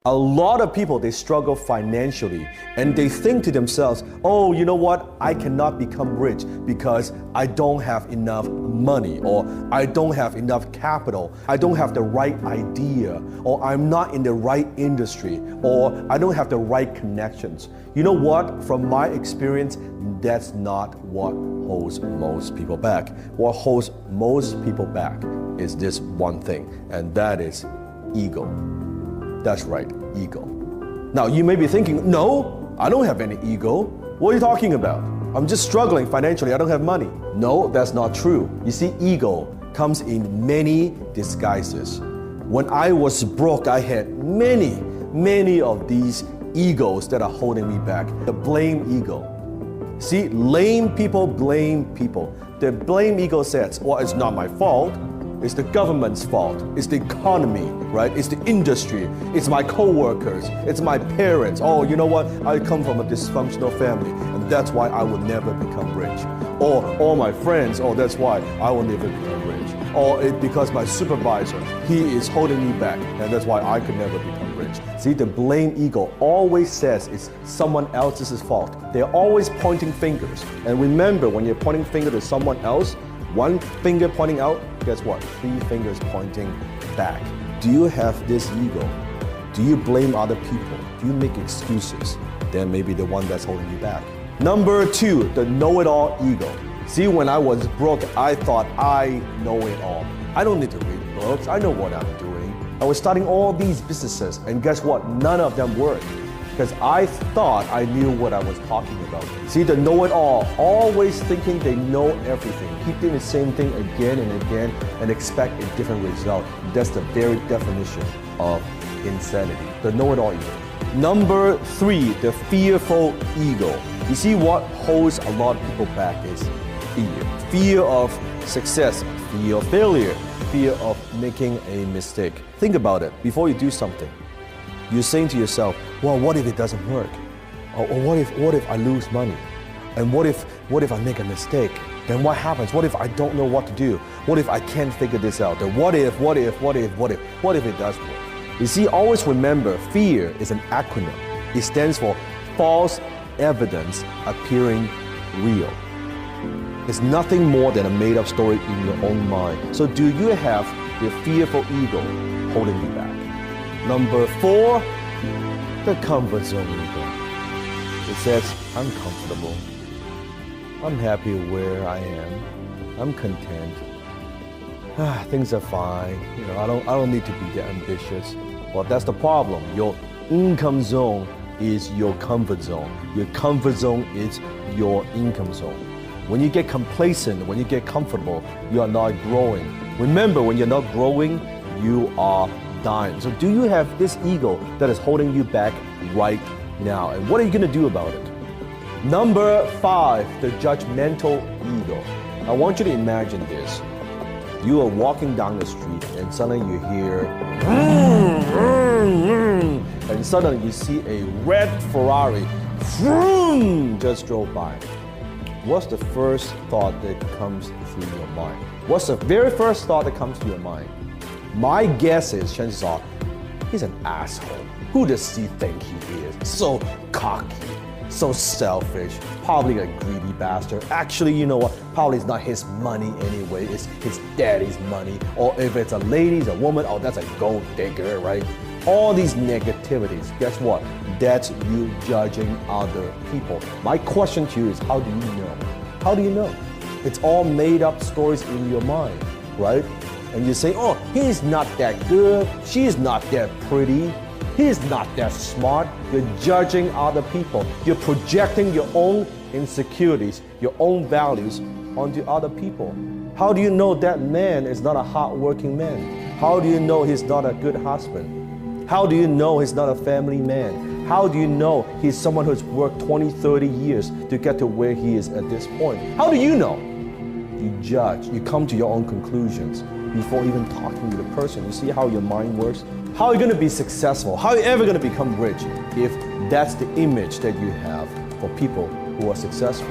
A lot of people, they struggle financially and they think to themselves, oh, you know what? I cannot become rich because I don't have enough money, or I don't have enough capital. I don't have the right idea, or I'm not in the right industry, or I don't have the right connections. You know what? From my experience, that's not what holds most people back. What holds most people back is this one thing, and that is ego. That's right, ego. Now you may be thinking, no, I don't have any ego. What are you talking about? I'm just struggling financially, I don't have money. No, that's not true. You see, ego comes in many disguises. When I was broke, I had many of these egos that are holding me back. The blame ego. See, lame people blame people. The blame ego says, well, it's not my fault. It's the government's fault. It's the economy, right? It's the industry. It's my co-workers. It's my parents. Oh, you know what? I come from a dysfunctional family, and that's why I will never become rich. Or all my friends, oh, that's why I will never become rich. Or because my supervisor, he is holding me back, and that's why I could never become rich. See, the blame ego always says it's someone else's fault. They're always pointing fingers. And remember, when you're pointing finger to someone else, one finger pointing out, guess what? 3 fingers pointing back. Do you have this ego? Do you blame other people? Do you make excuses? Then maybe the one that's holding you back. Number 2, the know-it-all ego. See, when I was broke, I thought I know it all. I don't need to read books. I know what I'm doing. I was starting all these businesses, and guess what? None of them worked. Because I thought I knew what I was talking about. See, the know-it-all, always thinking they know everything, keep doing the same thing again and again and expect a different result. That's the very definition of insanity, the know-it-all ego. Number 3, the fearful ego. You see, what holds a lot of people back is fear. Fear of success, fear of failure, fear of making a mistake. Think about it before you do something. You're saying to yourself, well, what if it doesn't work? Or what if I lose money? And what if I make a mistake? Then what happens? What if I don't know what to do? What if I can't figure this out? Then what if it does work? You see, always remember, fear is an acronym. It stands for false evidence appearing real. It's nothing more than a made-up story in your own mind. So do you have the fearful ego holding you back? Number 4, the comfort zone ego. It says, I'm comfortable. I'm happy where I am. I'm content. Things are fine. You know, I don't need to be that ambitious. Well, that's the problem. Your income zone is your comfort zone. Your comfort zone is your income zone. When you get complacent, when you get comfortable, you are not growing. Remember, when you're not growing, you are dying. So do you have this ego that is holding you back right now? And what are you going to do about it? Number 5, the judgmental ego. I want you to imagine this. You are walking down the street and suddenly you hear and suddenly you see a red Ferrari just drove by. What's the first thought that comes through your mind? What's the very first thought that comes to your mind? My guess is, chances are, he's an asshole. Who does he think he is? So cocky, so selfish, probably a greedy bastard. Actually, you know what? Probably it's not his money anyway. It's his daddy's money. Or if it's a lady, it's a woman, oh, that's a gold digger, right? All these negativities, guess what? That's you judging other people. My question to you is, how do you know? How do you know? It's all made up stories in your mind, right? And you say, oh, he's not that good, she's not that pretty, he's not that smart. You're judging other people. You're projecting your own insecurities, your own values onto other people. How do you know that man is not a hardworking man? How do you know he's not a good husband? How do you know he's not a family man? How do you know he's someone who's worked 20, 30 years to get to where he is at this point? How do you know? You judge, you come to your own conclusions before even talking to the person. You see how your mind works? How are you going to be successful? How are you ever going to become rich if that's the image that you have for people who are successful?